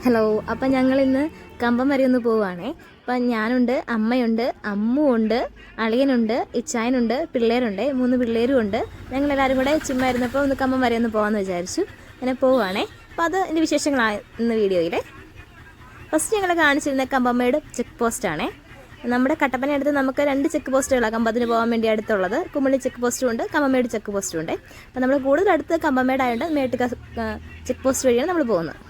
Hello, അപ്പം ഞങ്ങളിന്ന് കമ്പം വരെ ഒന്ന് പോവുകയാണേ. അപ്പം ഞാനുണ്ട്, അമ്മയുണ്ട്, അമ്മുണ്ട്, അളിയനുണ്ട്, ഇച്ചായനുണ്ട്, പിള്ളേരുണ്ട്, 3 പിള്ളേരും ഉണ്ട്. ഞങ്ങളെല്ലാവരും കൂടെ ചുമ്മാ ഇരുന്നപ്പോൾ ഒന്ന് കമ്പം വരെ ഒന്ന് പോകാമെന്ന് വിചാരിച്ചു. അങ്ങനെ പോവുകയാണേ. അപ്പോൾ അത് എൻ്റെ വിശേഷങ്ങളാണ് ഇന്ന് വീഡിയോയിൽ. ഫസ്റ്റ് ഞങ്ങൾ കാണിച്ചിരുന്ന കമ്പമ്മയുടെ ചെക്ക് പോസ്റ്റാണേ. നമ്മുടെ കട്ടപ്പനയടുത്ത് നമുക്ക് 2 ചെക്ക് പോസ്റ്റുകളാണ് കമ്പത്തിന് പോകാൻ വേണ്ടി അടുത്തുള്ളത്. കുമളി ചെക്ക് പോസ്റ്റും ഉണ്ട്, കമ്പമ്മയുടെ ചെക്ക് പോസ്റ്റും ഉണ്ട്. അപ്പോൾ നമ്മൾ കൂടുതൽ അടുത്ത് കമ്പമ്മയുടെ ആയതുകൊണ്ട് മേട്ടുക ചെക്ക് പോസ്റ്റ് വഴിയാണ് നമ്മൾ പോകുന്നത്.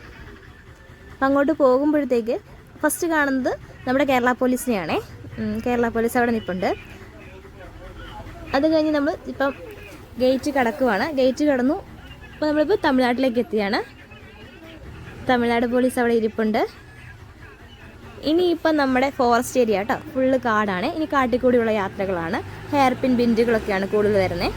അപ്പം അങ്ങോട്ട് പോകുമ്പോഴത്തേക്ക് ഫസ്റ്റ് കാണുന്നത് നമ്മുടെ കേരള പോലീസിനെയാണേ. കേരള പോലീസ് അവിടെ നിൽപ്പുണ്ട്. അത് കഴിഞ്ഞ് നമ്മൾ ഇപ്പം ഗേറ്റ് കടക്കുവാണ്. ഗേറ്റ് കടന്നു. അപ്പോൾ നമ്മളിപ്പോൾ തമിഴ്നാട്ടിലേക്ക് എത്തിയാണ്. തമിഴ്നാട് പോലീസ് അവിടെ ഇരിപ്പുണ്ട്. ഇനിയിപ്പം നമ്മുടെ ഫോറസ്റ്റ് ഏരിയ കേട്ടോ, ഫുള്ള് കാടാണ്. ഇനി കാട്ടിക്കൂടിയുള്ള യാത്രകളാണ്. ഹെയർ പിൻ ബിൻഡുകളൊക്കെയാണ് കൂടുതൽ വരുന്നത്.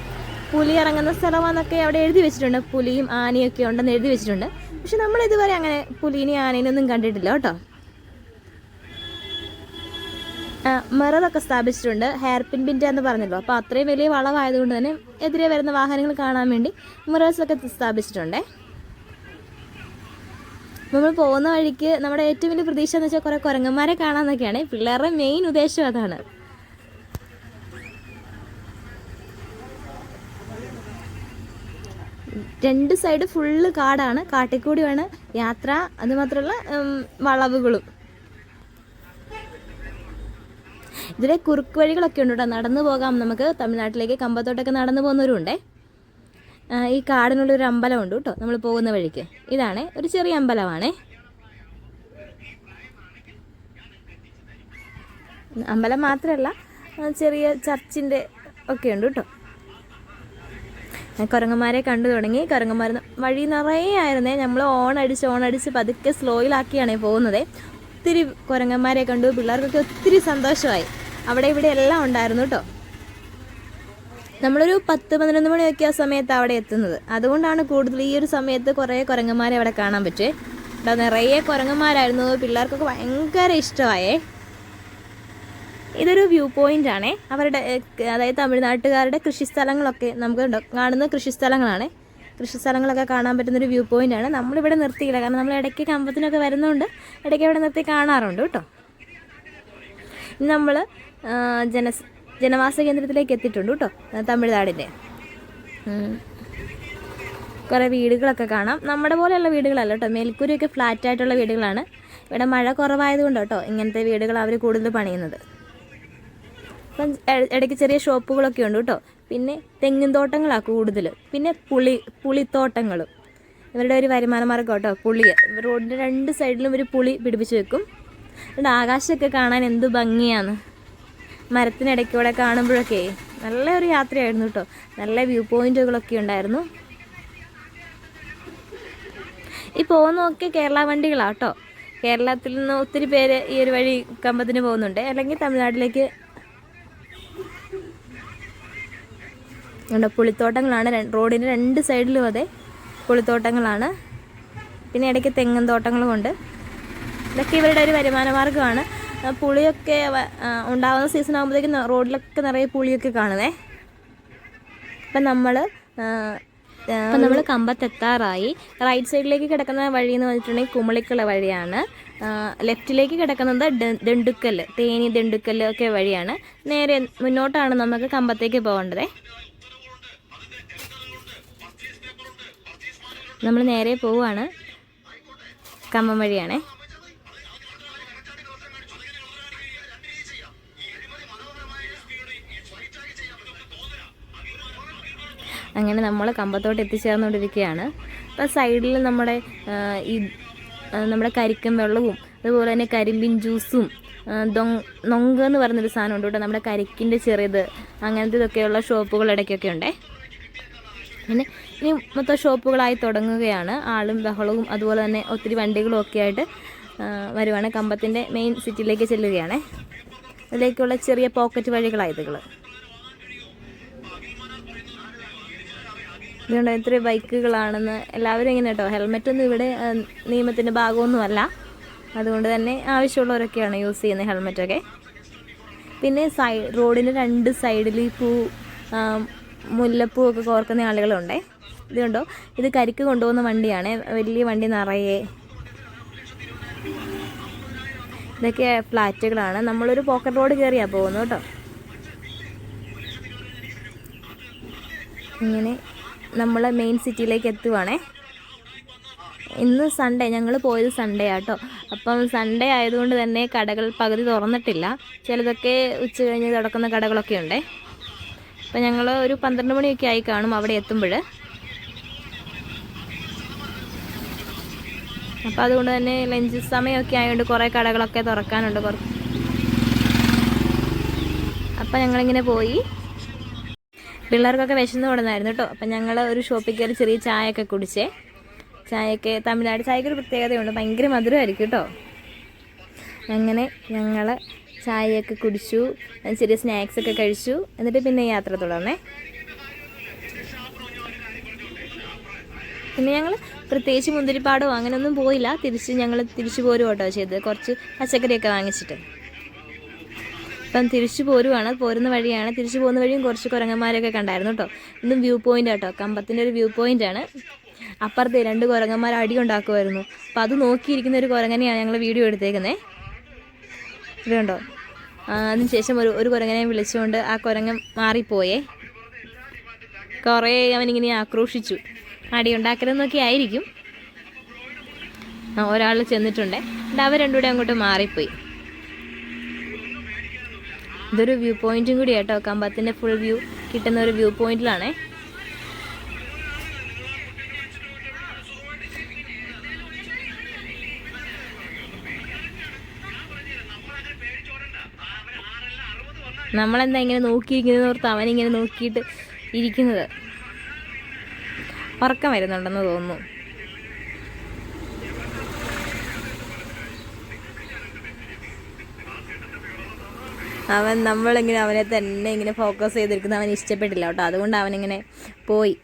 പുലി ഇറങ്ങുന്ന സ്ഥലമാണെന്നൊക്കെ അവിടെ എഴുതി വെച്ചിട്ടുണ്ട്. പുലിയും ആനയൊക്കെ ഉണ്ടെന്ന് എഴുതി വെച്ചിട്ടുണ്ട്. പക്ഷെ നമ്മളിതുവരെ അങ്ങനെ പുലീനെയും ആനേനൊന്നും കണ്ടിട്ടില്ല കേട്ടോ. മിററൊക്കെ സ്ഥാപിച്ചിട്ടുണ്ട്. ഹെയർ പിൻ ബിൻഡ് എന്ന് പറഞ്ഞല്ലോ, അപ്പോൾ അത്രയും വലിയ വളവായതുകൊണ്ട് തന്നെ എതിരെ വരുന്ന വാഹനങ്ങൾ കാണാൻ വേണ്ടി മിറേഴ്സൊക്കെ സ്ഥാപിച്ചിട്ടുണ്ടേ. നമ്മൾ പോകുന്ന വഴിക്ക് നമ്മുടെ ഏറ്റവും വലിയ പ്രതീക്ഷ എന്ന് വെച്ചാൽ കുറേ കുരങ്ങന്മാരെ കാണാമെന്നൊക്കെയാണ്. പിള്ളേരുടെ മെയിൻ ഉദ്ദേശം അതാണ്. രണ്ട് സൈഡ് ഫുള്ള് കാടാണ്, കാട്ടിക്കൂടിയാണ് യാത്ര. അതുമാത്രമല്ല വളവുകളും. ഇതിലെ കുറുക്ക് വഴികളൊക്കെ ഉണ്ട് കേട്ടോ, നടന്നു പോകാം നമുക്ക്. തമിഴ്നാട്ടിലേക്ക് കമ്പത്തോട്ടൊക്കെ നടന്നു പോകുന്നവരുണ്ടേ. ഈ കാടിനുള്ളൊരു അമ്പലമുണ്ട് കേട്ടോ നമ്മൾ പോകുന്ന വഴിക്ക്. ഇതാണ് ഒരു ചെറിയ അമ്പലമാണേ. അമ്പലം മാത്രമല്ല, ചെറിയ ചർച്ചിൻ്റെ ഒക്കെ ഉണ്ട് കേട്ടോ. കുരങ്ങന്മാരെ കണ്ടു തുടങ്ങി. കുരങ്ങന്മാർ വഴി നിറയെ ആയിരുന്നേ. നമ്മൾ ഓണടിച്ച് പതുക്കെ സ്ലോയിലാക്കിയാണ് പോകുന്നത്. ഒത്തിരി കുരങ്ങന്മാരെ കണ്ടു. പിള്ളേർക്കൊക്കെ ഒത്തിരി സന്തോഷമായി. അവിടെ ഇവിടെ എല്ലാം ഉണ്ടായിരുന്നു കേട്ടോ. നമ്മളൊരു 10-11 മണിയൊക്കെ ആ സമയത്ത് അവിടെ എത്തുന്നത്. അതുകൊണ്ടാണ് കൂടുതൽ ഈ ഒരു സമയത്ത് കുറേ കുരങ്ങന്മാരെ അവിടെ കാണാൻ പറ്റുമേ. ഇവിടെ നിറയെ കുരങ്ങന്മാരായിരുന്നു. പിള്ളേർക്കൊക്കെ ഭയങ്കര ഇഷ്ടമായേ. ഇതൊരു വ്യൂ പോയിൻ്റ് ആണേ. അവരുടെ അതായത് തമിഴ്നാട്ടുകാരുടെ കൃഷിസ്ഥലങ്ങളൊക്കെ നമുക്ക് കാണുന്ന കൃഷിസ്ഥലങ്ങളാണ്. കൃഷിസ്ഥലങ്ങളൊക്കെ കാണാൻ പറ്റുന്നൊരു വ്യൂ പോയിൻ്റാണ്. നമ്മളിവിടെ നിർത്തിയില്ല, കാരണം നമ്മൾ ഇടയ്ക്ക് കമ്പത്തിനൊക്കെ വരുന്നതുകൊണ്ട് ഇടയ്ക്ക് ഇവിടെ നിർത്തി കാണാറുണ്ട് കേട്ടോ. ഇനി നമ്മൾ ജനവാസ കേന്ദ്രത്തിലേക്ക് എത്തിയിട്ടുണ്ട് കേട്ടോ, തമിഴ്നാടിൻ്റെ. കുറേ വീടുകളൊക്കെ കാണാം. നമ്മുടെ പോലെയുള്ള വീടുകളല്ല കേട്ടോ, മേൽക്കൂരയൊക്കെ ഫ്ലാറ്റായിട്ടുള്ള വീടുകളാണ്. ഇവിടെ മഴ കുറവായതുകൊണ്ട് കേട്ടോ ഇങ്ങനത്തെ വീടുകൾ അവർ കൂടുതൽ പണിയുന്നത്. അപ്പം ഇടയ്ക്ക് ചെറിയ ഷോപ്പുകളൊക്കെ ഉണ്ട് കേട്ടോ. പിന്നെ തെങ്ങിൻ തോട്ടങ്ങളാണ് കൂടുതൽ. പിന്നെ പുളിത്തോട്ടങ്ങളും ഇവരുടെ ഒരു വരുമാന മാർഗ്ഗം കേട്ടോ. പുളി റോഡിൻ്റെ 2 സൈഡിലും ഒരു പുളി പിടിപ്പിച്ച് വെക്കും. ഇവിടെ ആകാശമൊക്കെ കാണാൻ എന്ത് ഭംഗിയാണ്. മരത്തിനിടയ്ക്കൂടെ കാണുമ്പോഴൊക്കെ നല്ലൊരു യാത്രയായിരുന്നു കേട്ടോ. നല്ല വ്യൂ പോയിൻറ്റുകളൊക്കെ ഉണ്ടായിരുന്നു. ഈ പോകുന്നതൊക്കെ കേരള വണ്ടികളാണ് കേട്ടോ. കേരളത്തിൽ നിന്ന് ഒത്തിരി പേര് ഈ ഒരു വഴി കമ്പത്തിന് പോകുന്നുണ്ട്, അല്ലെങ്കിൽ തമിഴ്നാട്ടിലേക്ക്. ഉണ്ട് പുളിത്തോട്ടങ്ങളാണ്. റോഡിൻ്റെ 2 സൈഡിലും അതെ പുളിത്തോട്ടങ്ങളാണ്. പിന്നെ ഇടയ്ക്ക് തെങ്ങൻ തോട്ടങ്ങളും ഉണ്ട്. ഇതൊക്കെ ഇവരുടെ ഒരു വരുമാന മാർഗ്ഗമാണ്. പുളിയൊക്കെ ഉണ്ടാകുന്ന സീസൺ ആകുമ്പോഴത്തേക്കും റോഡിലൊക്കെ നിറയെ പുളിയൊക്കെ കാണുന്നേ. അപ്പം നമ്മൾ കമ്പത്തെത്താറായി. റൈറ്റ് സൈഡിലേക്ക് കിടക്കുന്ന വഴി എന്ന് പറഞ്ഞിട്ടുണ്ടെങ്കിൽ കുമളിക്കുള്ള വഴിയാണ്. ലെഫ്റ്റിലേക്ക് കിടക്കുന്നത് ദിണ്ടുക്കൽ, തേനി ദിണ്ടുക്കൽ ഒക്കെ വഴിയാണ്. നേരെ മുന്നോട്ടാണ് നമുക്ക് കമ്പത്തേക്ക് പോകേണ്ടത്. നമ്മൾ നേരെ പോവുകയാണ്. കമ്പം വഴിയാണേ. അങ്ങനെ നമ്മൾ കമ്പത്തോട്ട് എത്തിച്ചേർന്നുകൊണ്ടിരിക്കുകയാണ്. അപ്പോൾ സൈഡിൽ നമ്മുടെ കരിക്കും വെള്ളവും അതുപോലെ തന്നെ കരിമ്പിൻ ജ്യൂസും നൊങ്ക എന്ന് പറഞ്ഞൊരു സാധനം ഉണ്ട് കേട്ടോ. നമ്മുടെ കരിക്കിൻ്റെ ചെറിയത് അങ്ങനത്തെ ഇതൊക്കെയുള്ള ഷോപ്പുകൾ ഇടയ്ക്കൊക്കെ ഉണ്ടേ. പിന്നെ ഇനി മൊത്തം ഷോപ്പുകളായി തുടങ്ങുകയാണ്. ആളും ബഹളവും അതുപോലെ തന്നെ ഒത്തിരി വണ്ടികളും ഒക്കെ ആയിട്ട് വരുവാണ്. കമ്പത്തിൻ്റെ മെയിൻ സിറ്റിയിലേക്ക് ചെല്ലുകയാണ്. അതിലേക്കുള്ള ചെറിയ പോക്കറ്റ് വഴികളായതുകൾ. ഇതുകൊണ്ട് എത്ര ബൈക്കുകളാണെന്ന് എല്ലാവരും ഇങ്ങനെ കേട്ടോ. ഹെൽമെറ്റൊന്നും ഇവിടെ നിയമത്തിൻ്റെ ഭാഗമൊന്നുമല്ല. അതുകൊണ്ട് തന്നെ ആവശ്യമുള്ളവരൊക്കെയാണ് യൂസ് ചെയ്യുന്നത് ഹെൽമെറ്റൊക്കെ. പിന്നെ റോഡിൻ്റെ 2 സൈഡിൽ ഈ മുല്ലപ്പൂ ഒക്കെ കോർക്കുന്ന ആളുകളുണ്ടേ. ഇത് കണ്ടോ, ഇത് കരിക്ക് കൊണ്ടുപോകുന്ന വണ്ടിയാണ്. വലിയ വണ്ടി നിറയെ ഇതൊക്കെ ഫ്ലാറ്റുകളാണ്. നമ്മളൊരു പോക്കറ്റ് റോഡ് കയറിയാണ് പോകുന്നു കേട്ടോ. ഇങ്ങനെ നമ്മൾ മെയിൻ സിറ്റിയിലേക്ക് എത്തുവാണേ. ഇന്ന് സൺഡേ, ഞങ്ങൾ പോയത് സൺഡേ ആട്ടോ. അപ്പം സൺഡേ ആയതുകൊണ്ട് തന്നെ കടകൾ പകുതി തുറന്നിട്ടില്ല. ചിലതൊക്കെ ഉച്ച കഴിഞ്ഞ് തുറക്കുന്ന കടകളൊക്കെ ഉണ്ടേ. അപ്പം ഞങ്ങൾ ഒരു 12 മണിയൊക്കെ ആയി കാണും അവിടെ എത്തുമ്പോൾ. അപ്പം അതുകൊണ്ട് തന്നെ ലഞ്ച് സമയമൊക്കെ ആയതുകൊണ്ട് കുറേ കടകളൊക്കെ തുറക്കാനുണ്ട്. അപ്പം ഞങ്ങളിങ്ങനെ പോയി. പിള്ളേർക്കൊക്കെ വിശന്ന് കൊടുന്നായിരുന്നു കേട്ടോ. അപ്പം ഞങ്ങൾ ഒരു ഷോപ്പിൽ കയറി ചെറിയ ചായയൊക്കെ കുടിച്ചേ. ചായയൊക്കെ തമിഴ്നാട് ചായക്ക് ഒരു പ്രത്യേകതയുണ്ട്, ഭയങ്കര മധുരമായിരിക്കും കേട്ടോ. അങ്ങനെ ഞങ്ങൾ ചായയൊക്കെ കുടിച്ചു, ചെറിയ സ്നാക്സൊക്കെ കഴിച്ചു. എന്നിട്ട് പിന്നെ യാത്ര തുടർന്നേ. പിന്നെ ഞങ്ങൾ പ്രത്യേകിച്ച് മുന്തിരിപ്പാടോ അങ്ങനെയൊന്നും പോയില്ല. ഞങ്ങൾ തിരിച്ചു പോരും കേട്ടോ ചെയ്തത്, കുറച്ച് പച്ചക്കറിയൊക്കെ വാങ്ങിച്ചിട്ട്. അപ്പം തിരിച്ചു പോരുവാണ്. പോരുന്ന വഴിയാണ്, തിരിച്ചു പോകുന്ന വഴിയും കുറച്ച് കുരങ്ങന്മാരൊക്കെ കണ്ടായിരുന്നു കേട്ടോ. ഇന്നും വ്യൂ പോയിൻ്റ് കേട്ടോ, കമ്പത്തിൻ്റെ ഒരു വ്യൂ പോയിൻ്റാണ്. അപ്പുറത്തെ 2 കുരങ്ങന്മാർ അടി ഉണ്ടാക്കുമായിരുന്നു. അപ്പോൾ അത് നോക്കിയിരിക്കുന്ന ഒരു കുരങ്ങനെയാണ് ഞങ്ങൾ വീഡിയോ എടുത്തേക്കുന്നത്. ഇതുണ്ടോ. അതിനുശേഷം ഒരു കുരങ്ങനെ വിളിച്ചുകൊണ്ട് ആ കുരങ്ങൻ മാറിപ്പോയേ. കുറേ അവനിങ്ങനെ ആക്രോശിച്ചു. അടി ഉണ്ടാക്കലെന്നൊക്കെ ആയിരിക്കും. ഒരാൾ ചെന്നിട്ടുണ്ട്, അവർ രണ്ടും കൂടെ അങ്ങോട്ട് മാറിപ്പോയി. ഇതൊരു വ്യൂ പോയിൻറ്റും കൂടി കേട്ടോ, കമ്പത്തിൻ്റെ ഫുൾ വ്യൂ കിട്ടുന്ന ഒരു വ്യൂ പോയിൻറ്റിലാണേ. നമ്മളെന്താ ഇങ്ങനെ നോക്കിയിരിക്കുന്നത് ഓർത്ത് അവനിങ്ങനെ നോക്കിയിട്ട് ഇരിക്കുന്നത്. ഉറക്കം വരുന്നുണ്ടെന്ന് തോന്നുന്നു. നമ്മളിങ്ങനെ അവനെ തന്നെ ഇങ്ങനെ ഫോക്കസ് ചെയ്തിരിക്കുന്നത് അവന് ഇഷ്ടപ്പെട്ടില്ല കേട്ടോ. അതുകൊണ്ട് അവനിങ്ങനെ പോയി.